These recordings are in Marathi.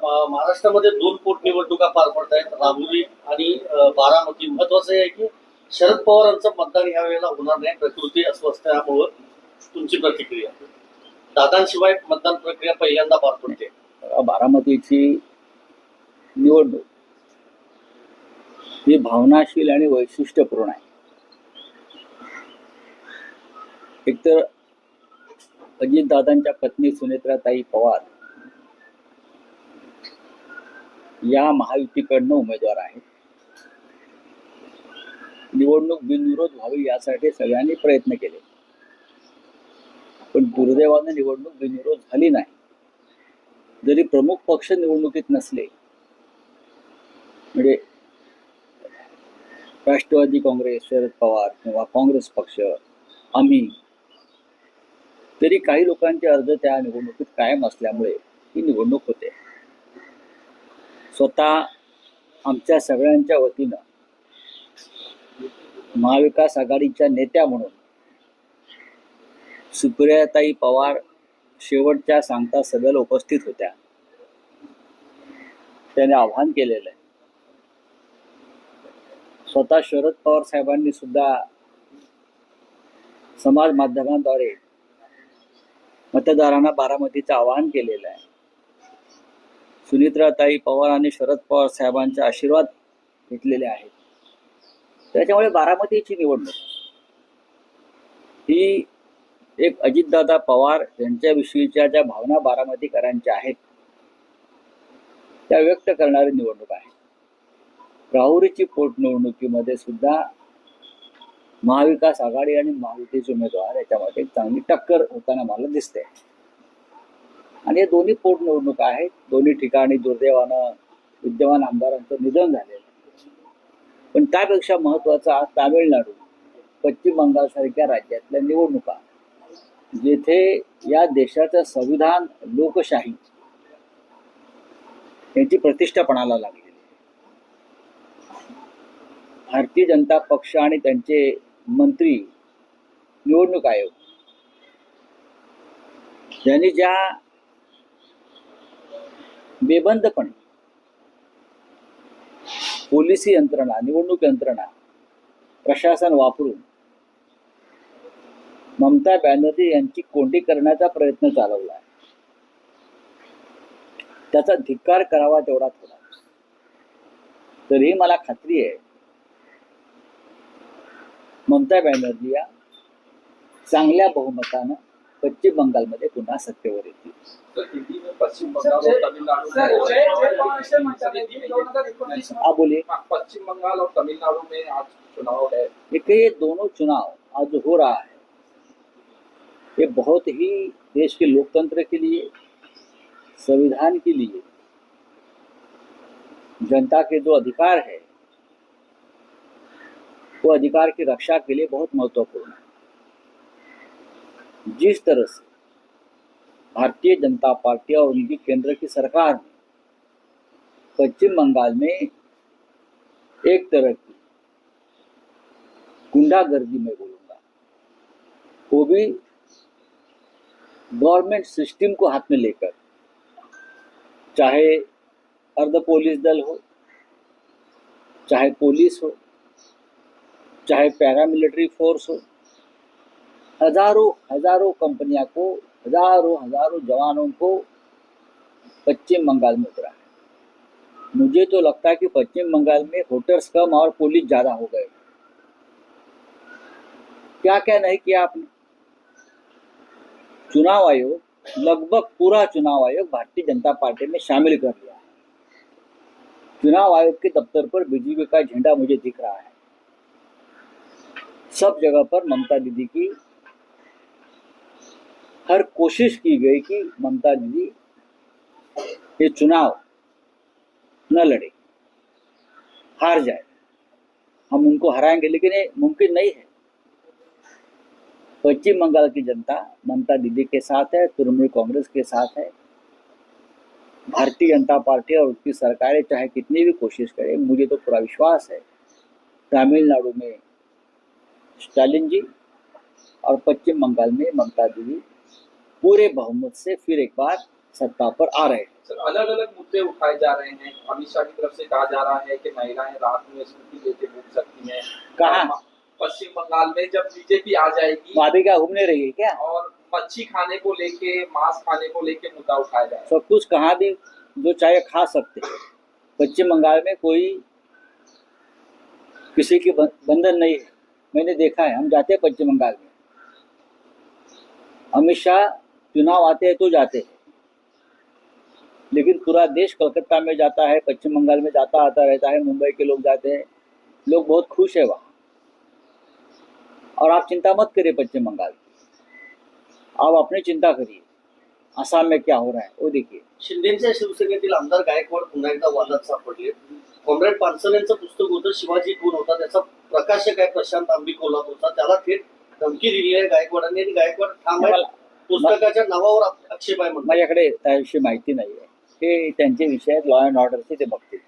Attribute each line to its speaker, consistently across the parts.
Speaker 1: महाराष्ट्रामध्ये दोन पोटनिवडणुका पार पडत आहेत, राहुरी आणि बारामती. महत्वाचं आहे की शरद पवारांचं मतदान या वेळेला होणार नाही, प्रकृती अस्वस्थ यामुळं. तुमची प्रतिक्रिया? दादांशिवाय मतदान प्रक्रिया पहिल्यांदा पार पडते.
Speaker 2: बारामतीची निवडणूक ही भावनाशील आणि वैशिष्ट्यपूर्ण आहे. एकतर अजितदादांच्या पत्नी सुनेत्राताई पवार या महायुतीकडनं उमेदवार आहेत. निवडणूक बिनविरोध व्हावी यासाठी सगळ्यांनी प्रयत्न केले, पण दुर्दैवाने निवडणूक बिनविरोध झाली नाही. जरी प्रमुख पक्ष निवडणुकीत नसले, म्हणजे राष्ट्रवादी काँग्रेस, शरद पवार किंवा काँग्रेस पक्ष, आम्ही, तरी काही लोकांचे अर्ज त्या निवडणुकीत कायम असल्यामुळे ही निवडणूक होते. स्वतः आमच्या सगळ्यांच्या वतीनं महाविकास आघाडीच्या नेत्या म्हणून सुप्रियाताई पवार शेवटच्या सांगता सभेला उपस्थित होत्या. त्याने आव्हान केलेलं आहे. स्वतः शरद पवार साहेबांनी सुद्धा समाज माध्यमांद्वारे मतदारांना बारामतीचं आवाहन केलेलं आहे. सुनेत्राताई पवार आणि शरद पवार साहेबांचे आशीर्वाद घेतलेले आहेत. त्याच्यामुळे बारामतीची निवडणूक ही एक अजितदादा पवार यांच्याविषयीच्या ज्या भावना बारामतीकरांच्या आहेत त्या व्यक्त करणारी निवडणूक आहे. राहुरीची पोटनिवडणुकीमध्ये सुद्धा महाविकास आघाडी आणि महायुतीचे उमेदवार याच्यामध्ये चांगली टक्कर होताना मला दिसते. आणि हे दोन्ही पोटनिवडणुका आहेत. दोन्ही ठिकाणी दुर्दैवानं विद्यमान आमदारांचं निधन झालेलं. पण त्यापेक्षा महत्त्वाचं आज तामिळनाडू, पश्चिम बंगालसारख्या राज्यातल्या निवडणुका, जेथे या देशाचं संविधान, लोकशाही यांची प्रतिष्ठा पणाला लागलेली. भारतीय जनता पक्ष आणि त्यांचे मंत्री, निवडणूक आयोग यांनी ज्या बेबंदपणे पोलिसी यंत्रणा, निवडणूक यंत्रणा, प्रशासन वापरून ममता बॅनर्जी यांची कोंडी करण्याचा प्रयत्न चालवला आहे, त्याचा धिक्कार करावा तेवढा थोडा. तरीही मला खात्री आहे ममता बॅनर्जी या चांगल्या बहुमतानं पश्चिम बंगालमध्ये पुन्हा सत्तेवर येतील.
Speaker 3: पश्चिम बंगाल और तमिलनाडु
Speaker 2: बोलिए।
Speaker 3: पश्चिम बंगाल और तमिलनाडु में आज चुनाव है।
Speaker 2: देखिए, ये दोनों चुनाव आज हो रहा है, ये बहुत ही देश के लोकतंत्र के लिए, संविधान के लिए, जनता के जो अधिकार है वो अधिकार की रक्षा के लिए बहुत महत्वपूर्ण है. जिस तरह से भारतीय जनता पार्टी और उनकी केंद्र की सरकार ने पश्चिम बंगाल में एक तरह की गुंडागर्दी में बोलूंगा, वो भी गवर्नमेंट सिस्टम को हाथ में लेकर, चाहे अर्ध पुलिस दल हो, चाहे पुलिस हो, चाहे पैरामिलिट्री फोर्स हो, हजारों कंपनियां को, हजारों जवानों को पश्चिम बंगाल में उतरा है. मुझे तो लगता है कि पश्चिम बंगाल में वोटर्स कम और पुलिस ज्यादा हो गए. क्या क्या नहीं किया आपने. चुनाव आयोग, लगभग पूरा चुनाव आयोग भारतीय जनता पार्टी में शामिल कर लिया है. चुनाव आयोग के दफ्तर पर बीजेपी का झंडा मुझे दिख रहा है. सब जगह पर ममता दीदी की हर कोशिश की गई कि ममता दीदी ये चुनाव न लड़े, हार जाए, हम उनको हराएंगे. लेकिन ये मुमकिन नहीं है. पश्चिम बंगाल की जनता ममता दीदी के साथ है, तृणमूल कांग्रेस के साथ है. भारतीय जनता पार्टी और उसकी सरकारें चाहे कितनी भी कोशिश करें, मुझे तो पूरा विश्वास है तमिलनाडु में स्टालिन जी और पश्चिम बंगाल में ममता दीदी पूरे बहुमत से फिर एक बार सत्ता पर आ रहे हैं।
Speaker 3: सर, अलग अलग मुद्दे उठाए जा रहे हैं। अमित शाह की तरफ से कहा जा रहा है कि महिलाएं रात में स्कूटी लेके घूम सकती हैं।
Speaker 2: कहाँ?
Speaker 3: पश्चिम बंगाल में जब बीजेपी आ जाएगी,
Speaker 2: वहाँ भी क्या घूमने रही है क्या?
Speaker 3: और मच्छी खाने को लेके, मांस खाने को लेके मुद्दा उठाया जा रहा है।
Speaker 2: सब कुछ कहाँ भी जो चाहे खा सकते हैं। पश्चिम बंगाल में कोई किसी की बंधन नहीं है। मैंने देखा है, हम जाते हैं पश्चिम बंगाल में, अमित शाह चुनाव आते हैं तो जाते हैं, लेकिन पूरा देश कलकत्ता में जाता है, पश्चिम बंगाल में जाता आता रहता है, मुंबई के लोग जाते हैं, लोग बहुत खुश है वहाँ। और आप चिंता मत करिए पश्चिम बंगाल की, आप अपनी चिंता करिए आसाम में क्या हो रहा है वो देखिए।
Speaker 1: शिंदेच्या शिवसेनेतील आमदार गायकवाड पुन्हा एकदा वादात सापडले। कॉम्रेड पानसरे यांचं पुस्तक होतं शिवाजी कोण होता, त्याचा प्रकाशक आहे प्रशांत आंबी कोल्हापूरचा, त्याला थेट धमकी दिली आहे गायकवाडांनी आणि गायकवाड ठाम आहे पुस्तकाच्या नावावर आक्षेप आहे म्हणून।
Speaker 2: माझ्याकडे त्याविषयी माहिती नाही आहे, हे त्यांचे विषय आहेत, लॉ अँड ऑर्डरचे, ते बघतील।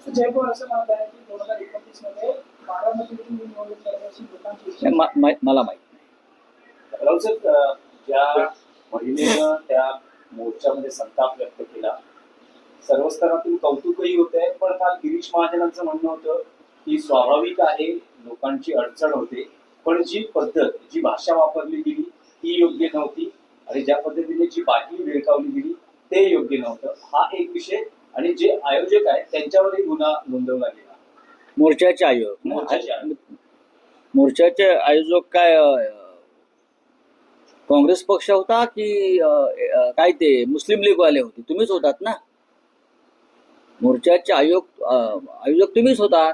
Speaker 4: जयपूर असं म्हणत आहे की 2029 मध्ये बारामतीतून निवडणूक करण्याची लोकांची इच्छा
Speaker 2: मला माहिती नाही।
Speaker 5: राहुल सर, ज्या महिलेनं त्या मोर्चामध्ये संताप व्यक्त केला, सर्व स्तरातून कौतुकही होत आहे, पण काल गिरीश महाजनांचं म्हणणं होतं की स्वाभाविक आहे, लोकांची अडचण होते, पण जी पद्धत, जी भाषा वापरली गेली ती योग्य नव्हती, आणि ज्या पद्धतीने जी बातमी भिरकावली गेली ते योग्य नव्हतं। हा एक विषय, आणि जे आयोजक आहेत त्यांच्यावरही गुन्हा नोंदवला गेला।
Speaker 2: मोर्चाचे आयोजक काय काँग्रेस पक्ष होता की काय ते मुस्लिम लीग वाले होते? तुम्हीच होतात ना। मोर्चाचे आयोजक तुम्हीच होतात,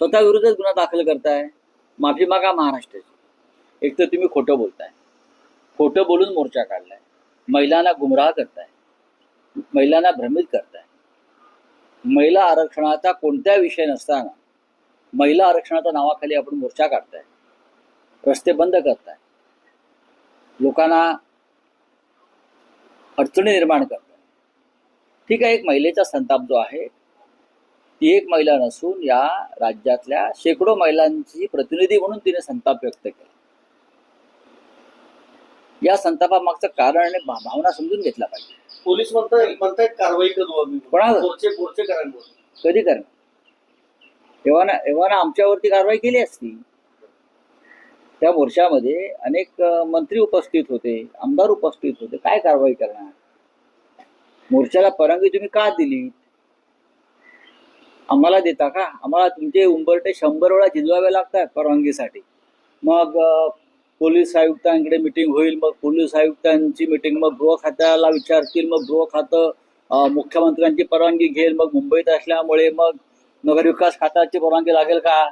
Speaker 2: स्वतः विरोधात गुन्हा दाखल करताय। माफी मागा महाराष्ट्राची। एक तर तुम्ही खोटं बोलताय, खोटं बोलून मोर्चा काढलाय, महिलांना गुमराह करताय, महिलांना भ्रमित करताय। महिला आरक्षणाचा कोणत्या विषय नसताना महिला आरक्षणाच्या नावाखाली आपण मोर्चा काढताय, रस्ते बंद करताय, लोकांना अडचणी निर्माण करताय। ठीक आहे, एक महिलेचा संताप जो आहे, ती एक महिला नसून या राज्यातल्या शेकडो महिलांची प्रतिनिधी म्हणून तिने संताप व्यक्त केला। या संतापामागचं कारण आणि भावना समजून घेतला पाहिजे।
Speaker 1: पोलीस म्हणतायत कारवाई करू आम्ही, मोर्चे करायला
Speaker 2: कधी करणार? एव्हाना आमच्यावरती कारवाई केली असती। त्या मोर्चामध्ये अनेक मंत्री उपस्थित होते, आमदार उपस्थित होते, काय कारवाई करणार? मोर्चाला परवानगी तुम्ही का दिली? आम्हाला देता का? आम्हाला तुमचे उंबरटे 100 वेळा झिजवावे लागतात परवानगीसाठी। मग पोलीस आयुक्तांकडे मिटिंग होईल, मग पोलीस आयुक्तांची मिटिंग, मग गृह खात्याला विचारतील, मग गृह खातं मुख्यमंत्र्यांची परवानगी घेईल, मग मुंबईत असल्यामुळे मग नगरविकास खात्याची परवानगी लागेल का?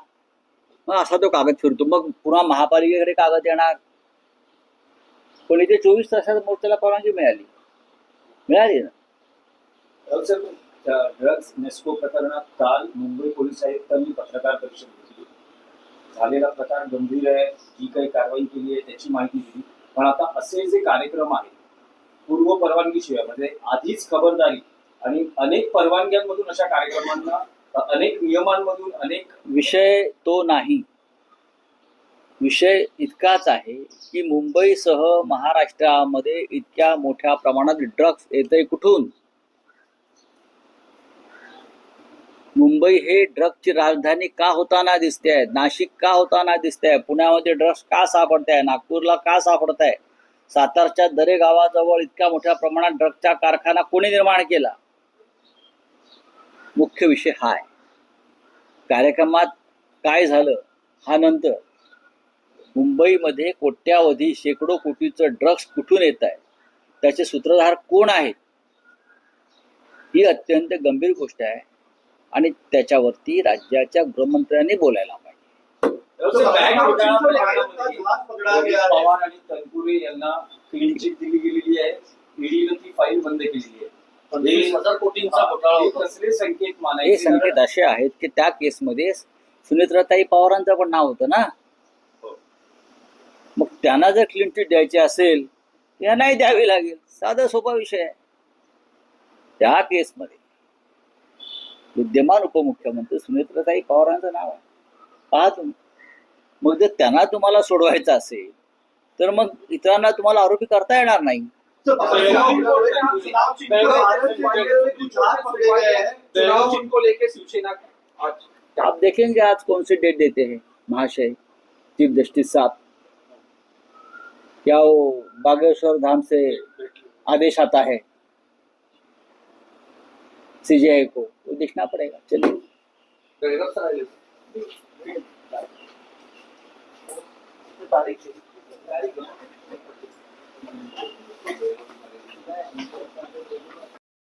Speaker 2: मग असा तो कागद फिरतो, मग पुन्हा महापालिकेकडे कागद येणार। पण इथे 24 तासात मोर्चाला परवानगी मिळाली ना।
Speaker 5: राहुल सर, ड्रग्ज नेस्को प्रकरणात काल मुंबई पोलीस आयुक्तांनी पत्रकार परिषद घेतली। झालेला प्रकार गंभीर आहे, जी काही कारवाई केली आहे त्याची माहिती दिली, पण आता असे जे कार्यक्रम आहेत पूर्व परवानगीशिवाय, म्हणजे आधीच खबरदारी आणि अनेक परवानग्यांमधून अशा कार्यक्रमांना, अनेक नियमांमधून, अनेक
Speaker 2: विषय तो नाही। विषय इतकाच आहे की मुंबईसह महाराष्ट्रामध्ये इतक्या मोठ्या प्रमाणात ड्रग्ज येतंय कुठून? मुंबई हे ड्रग्जची राजधानी का होताना दिसते आहे? नाशिक का होताना दिसते आहे? पुण्यामध्ये ड्रग्ज का सापडत आहे? नागपूरला का सापडत आहे? सातारच्या दरे गावाजवळ इतक्या मोठ्या प्रमाणात ड्रग्जचा कारखाना कोणी निर्माण केला? मुख्य विषय हा आहे। कार्यक्रमात काय झालं हा नंतर, मुंबईमध्ये कोट्यावधी शेकडो कोटीचं ड्रग्ज कुठून येत आहे, त्याचे सूत्रधार कोण आहेत, ही अत्यंत गंभीर गोष्ट आहे आणि त्याच्यावरती राज्याच्या गृहमंत्र्यांनी बोलायला पाहिजे।
Speaker 5: पवार आणि तनपुरे यांना क्लीन चिट दिली गेलेली आहे, ईडीनं ती फाईल बंद केलेली आहे।
Speaker 1: 20,000 कोटींचा घोटाळा होता।
Speaker 5: कसले संकेत
Speaker 2: हे
Speaker 5: मानायचे?
Speaker 2: संकेत असे आहेत की त्या केसमध्ये सुनेत्राताई पवारांचं पण नाव होतं ना। मग त्यांना जर क्लीन चिट द्यायची असेल, यांनाही द्यावी लागेल। साधा सोपा विषय आहे। त्या केसमध्ये विद्यमान उपमुख्यमंत्री सुनेत्राताई पवारांचं नाव आहे, पहा तुम्ही। मग जर त्यांना तुम्हाला सोडवायचं असेल तर मग इतरांना तुम्हाला आरोपी करता येणार नाही।
Speaker 3: चुनाव जिनको लेके शिवसेना आज
Speaker 2: आप देखेंगे आज कौन सी डेट देते हैं महाशय चीफ जस्टिस साहब। क्या वो बागेश्वर धाम से आदेश आता है सीजीआई को, वो देखना पड़ेगा। चलिए
Speaker 1: तारीख